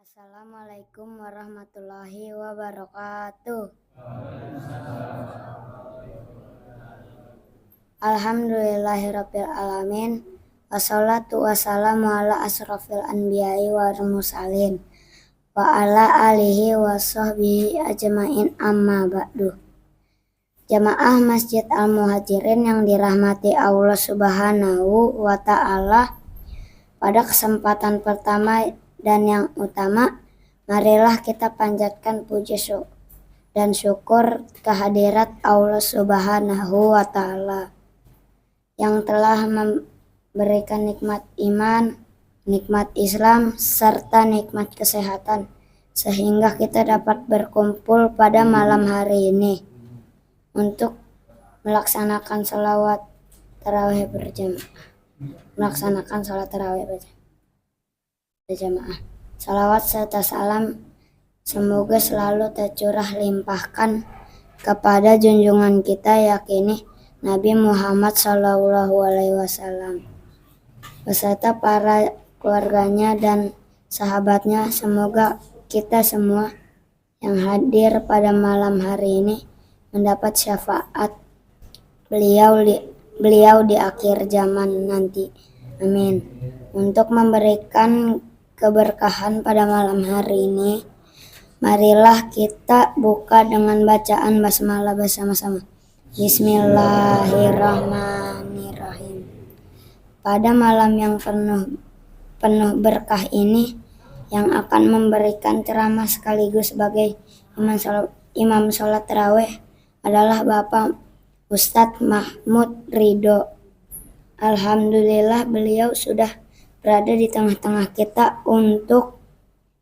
Assalamualaikum warahmatullahi wabarakatuh. Alhamdulillahirabbil alamin. Wassalatu wassalamu ala asrofil anbiya'i wal mursalin wa ala alihi wa sahbihi ajmain, amma ba'du. Jamaah Masjid Al-Muhajirin yang dirahmati Allah Subhanahu wa ta'ala, pada kesempatan pertama dan yang utama, marilah kita panjatkan puji dan syukur kehadirat Allah Subhanahu wa ta'ala yang telah memberikan nikmat iman, nikmat Islam, serta nikmat kesehatan, sehingga kita dapat berkumpul pada malam hari ini untuk melaksanakan sholawat tarawih berjamaah. Salawat serta salam semoga selalu tercurah limpahkan kepada junjungan kita yakini Nabi Muhammad SAW beserta para keluarganya dan sahabatnya. Semoga kita semua yang hadir pada malam hari ini mendapat syafaat beliau di akhir zaman nanti. Amin. Untuk memberikan keberkahan pada malam hari ini, marilah kita buka dengan bacaan basmalah bersama-sama. Bismillahirrahmanirrahim. Pada malam yang penuh berkah ini, yang akan memberikan ceramah sekaligus sebagai imam sholat tarawih adalah Bapak Ustadz Mahmud Ridho. Alhamdulillah beliau sudah berada di tengah-tengah kita. Untuk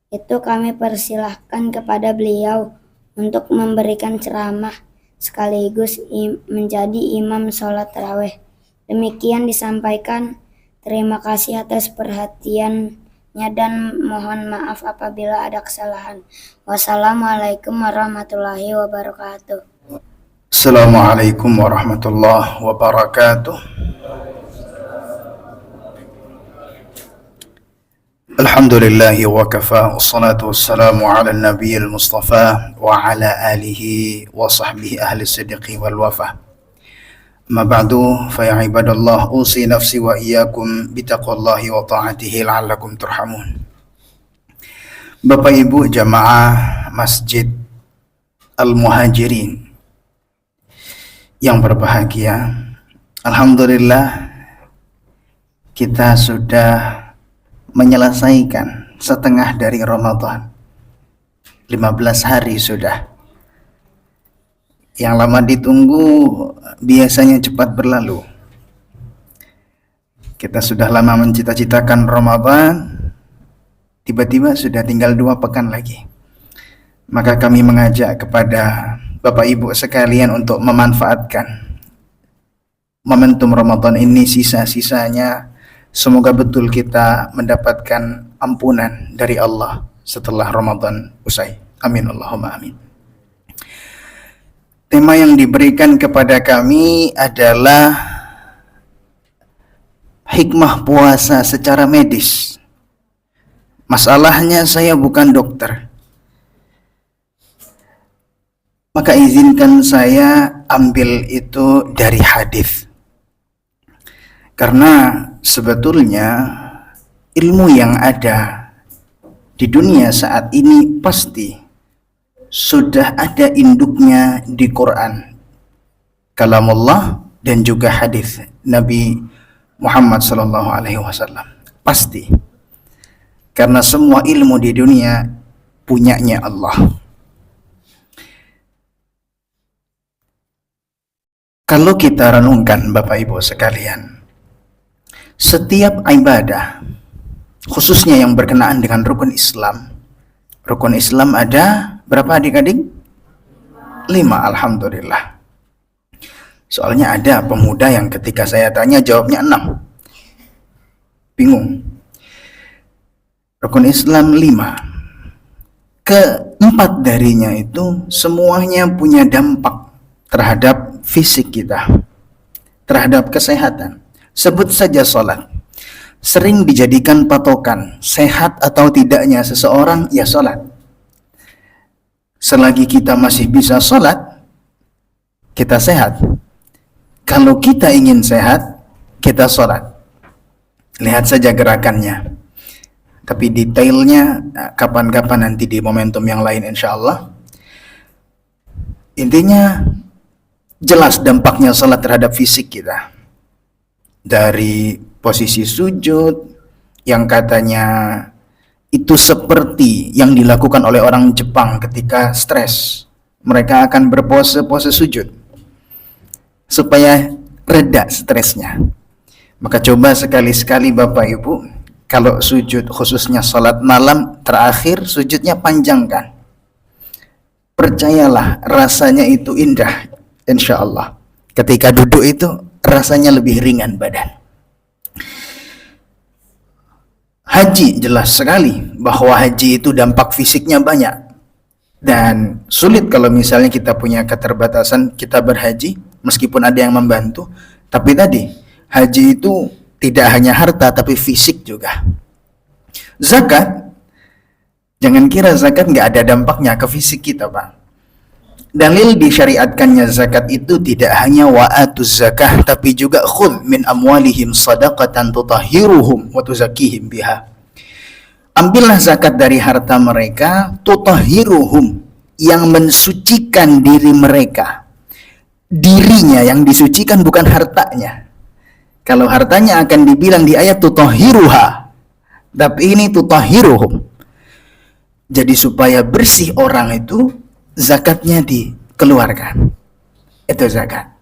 itu kami persilahkan kepada beliau untuk memberikan ceramah sekaligus menjadi imam sholat tarawih. Demikian disampaikan. Terima kasih atas perhatiannya dan mohon maaf apabila ada kesalahan. Wassalamualaikum warahmatullahi wabarakatuh. Assalamualaikum warahmatullahi wabarakatuh. Alhamdulillahi wa kafa, wassalatu wassalamu ala nabiyil mustafa wa ala alihi wa sahbihi ahli siddiqi wal wafa. Amma ba'du, fa ya ibadallah, usi nafsi wa iyyakum bitaqwallahi wa ta'atihi la'allakum turhamun. Bapak Ibu jamaah Masjid Al-Muhajirin yang berbahagia, alhamdulillah kita sudah menyelesaikan setengah dari Ramadan. 15 hari sudah. Yang lama ditunggu biasanya cepat berlalu. Kita sudah lama mencita-citakan Ramadan, tiba-tiba sudah tinggal 2 pekan lagi. Maka kami mengajak kepada Bapak Ibu sekalian untuk memanfaatkan momentum Ramadan ini sisa-sisanya. Semoga betul kita mendapatkan ampunan dari Allah setelah Ramadan usai. Amin Allahumma amin. Tema yang diberikan kepada kami adalah hikmah puasa secara medis. Masalahnya saya bukan dokter, maka izinkan saya ambil itu dari hadis. Karena sebetulnya ilmu yang ada di dunia saat ini pasti sudah ada induknya di Quran, kalamullah, dan juga hadis Nabi Muhammad SAW. Pasti. Karena semua ilmu di dunia punyanya Allah. Kalau kita renungkan Bapak Ibu sekalian, setiap ibadah, khususnya yang berkenaan dengan rukun Islam ada berapa adik-adik? 5, alhamdulillah. Soalnya ada pemuda yang ketika saya tanya jawabnya 6. Bingung. Rukun Islam 5. Keempat darinya itu semuanya punya dampak terhadap fisik kita, terhadap kesehatan. Sebut saja sholat. sering dijadikan patokan sehat atau tidaknya seseorang, ya sholat. Selagi kita masih bisa sholat, kita sehat. Kalau kita ingin sehat, kita sholat. Lihat saja gerakannya. Tapi detailnya kapan-kapan nanti di momentum yang lain insya Allah. Intinya jelas dampaknya sholat terhadap fisik kita. Dari posisi sujud yang katanya itu seperti yang dilakukan oleh orang Jepang ketika stres. Mereka akan berpose-pose sujud supaya reda stresnya. Maka coba sekali-sekali Bapak Ibu, kalau sujud khususnya sholat malam terakhir, sujudnya panjangkan. Percayalah, rasanya itu indah, insya Allah. Ketika duduk itu rasanya lebih ringan badan. Haji jelas sekali bahwa haji itu dampak fisiknya banyak. Dan sulit kalau misalnya kita punya keterbatasan kita berhaji, meskipun ada yang membantu. Tapi tadi, haji itu tidak hanya harta tapi fisik juga. Zakat, jangan kira zakat nggak ada dampaknya ke fisik kita, Pak. Dalil disyariatkannya zakat itu tidak hanya wa'atuz zakah, tapi juga khudh min amwalihim sadaqatan tutahhiruhum wa tuzakkihim biha. Ambillah zakat dari harta mereka, tutahhiruhum, yang mensucikan diri mereka. Dirinya yang disucikan, bukan hartanya. Kalau hartanya akan dibilang di ayat tutahhiruha, tapi ini tutahhiruhum. Jadi supaya bersih orang itu, zakatnya dikeluarkan. Itu zakat.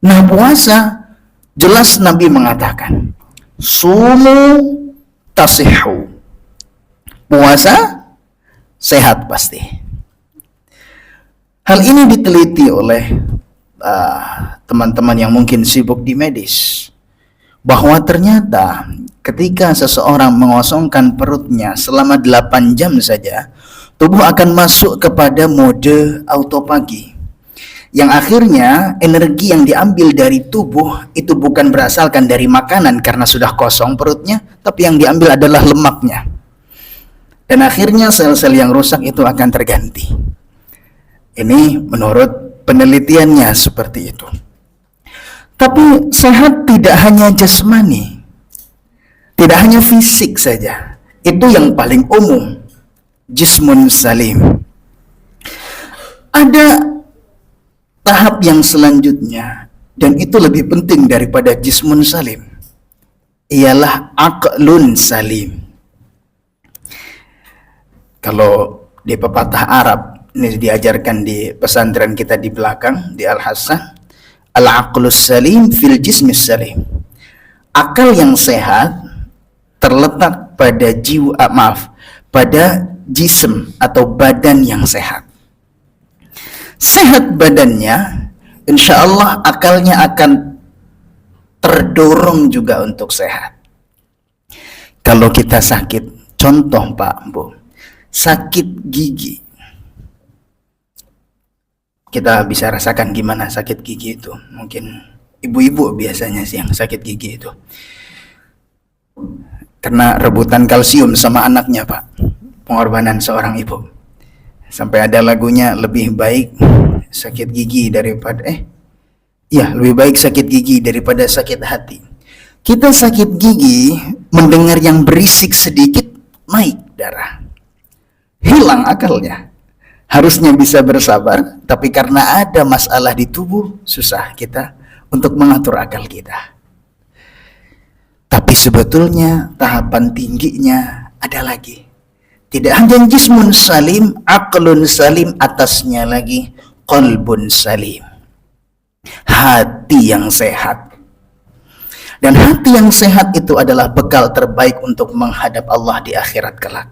Nah, puasa jelas Nabi mengatakan, sumu tasihhu. Puasa sehat pasti. Hal ini diteliti oleh teman-teman yang mungkin sibuk di medis, bahwa ternyata ketika seseorang mengosongkan perutnya selama 8 jam saja, tubuh akan masuk kepada mode autopagi, yang akhirnya energi yang diambil dari tubuh itu bukan berasalkan dari makanan karena sudah kosong perutnya, tapi yang diambil adalah lemaknya. Dan akhirnya sel-sel yang rusak itu akan terganti. Ini menurut penelitiannya seperti itu. Tapi sehat tidak hanya jasmani, tidak hanya fisik saja. Itu yang paling umum. Jismun salim. Ada tahap yang selanjutnya, dan itu lebih penting daripada jismun salim, ialah aqlun salim. Kalau di pepatah Arab, ini diajarkan di pesantren kita di belakang, di Al-Hasan, al-aqlus salim fil jismis salim. Akal yang sehat terletak pada pada jism atau badan yang sehat. Sehat badannya, insya Allah akalnya akan terdorong juga untuk sehat. Kalau kita sakit, contoh Pak Bu, sakit gigi, kita bisa rasakan gimana sakit gigi itu. Mungkin ibu-ibu biasanya sih yang sakit gigi itu, karena rebutan kalsium sama anaknya Pak. Pengorbanan seorang ibu. Sampai ada lagunya, lebih baik sakit gigi daripada lebih baik sakit gigi daripada sakit hati. Kita sakit gigi, mendengar yang berisik sedikit, naik darah, hilang akalnya. Harusnya bisa bersabar, tapi karena ada masalah di tubuh, susah kita untuk mengatur akal kita. Tapi sebetulnya tahapan tingginya ada lagi. Tidak hanya jismun salim, aqlun salim, atasnya lagi qalbun salim. Hati yang sehat. Dan hati yang sehat itu adalah bekal terbaik untuk menghadap Allah di akhirat kelak.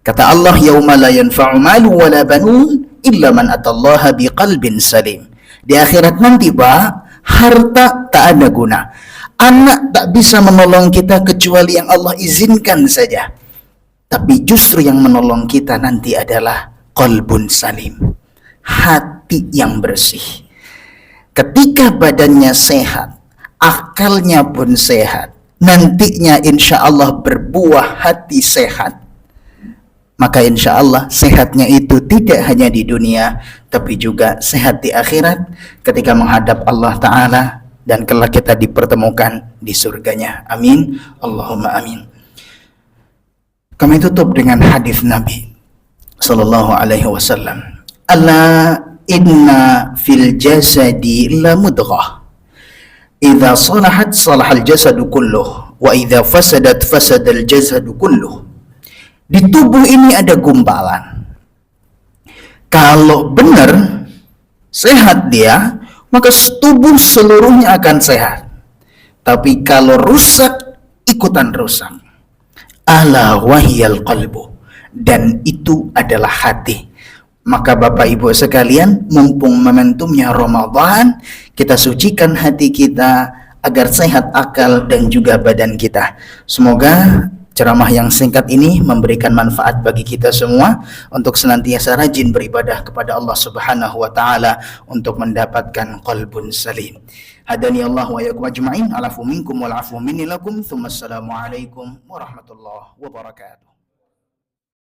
Kata Allah, yauma la yanfa'u malu wa la banun illa man atallaha biqalbin salim. Di akhirat nanti Pak, harta tak ada guna. Anak tak bisa menolong kita kecuali yang Allah izinkan saja. Tapi justru yang menolong kita nanti adalah qalbun salim, hati yang bersih. Ketika badannya sehat, akalnya pun sehat, nantinya insya Allah berbuah hati sehat, maka insya Allah sehatnya itu tidak hanya di dunia, tapi juga sehat di akhirat ketika menghadap Allah Ta'ala dan kelak kita dipertemukan di surganya. Amin, Allahumma amin. Kami tutup dengan hadis Nabi Sallallahu Alaihi Wasallam. Ala inna fil jasadi la mudghah, idza salahat salahal jasadu kulluh, wa idza fasadat fasadal jasadu kulluh. Di tubuh ini ada gumpalan. Kalau benar sehat dia, maka tubuh seluruhnya akan sehat. Tapi kalau rusak, ikutan rusak. Ala wahyal qalbu, dan itu adalah hati. Maka Bapak Ibu sekalian, mumpung momentumnya Ramadan, kita sucikan hati kita agar sehat akal dan juga badan kita. Semoga ceramah yang singkat ini memberikan manfaat bagi kita semua untuk senantiasa rajin beribadah kepada Allah Subhanahu wa taala untuk mendapatkan qalbun salim. Hadani Allah wa iyyakum ajma'in, alafu minkum wal afu minni lakum, tsumma assalamu alaikum warahmatullahi wabarakatuh.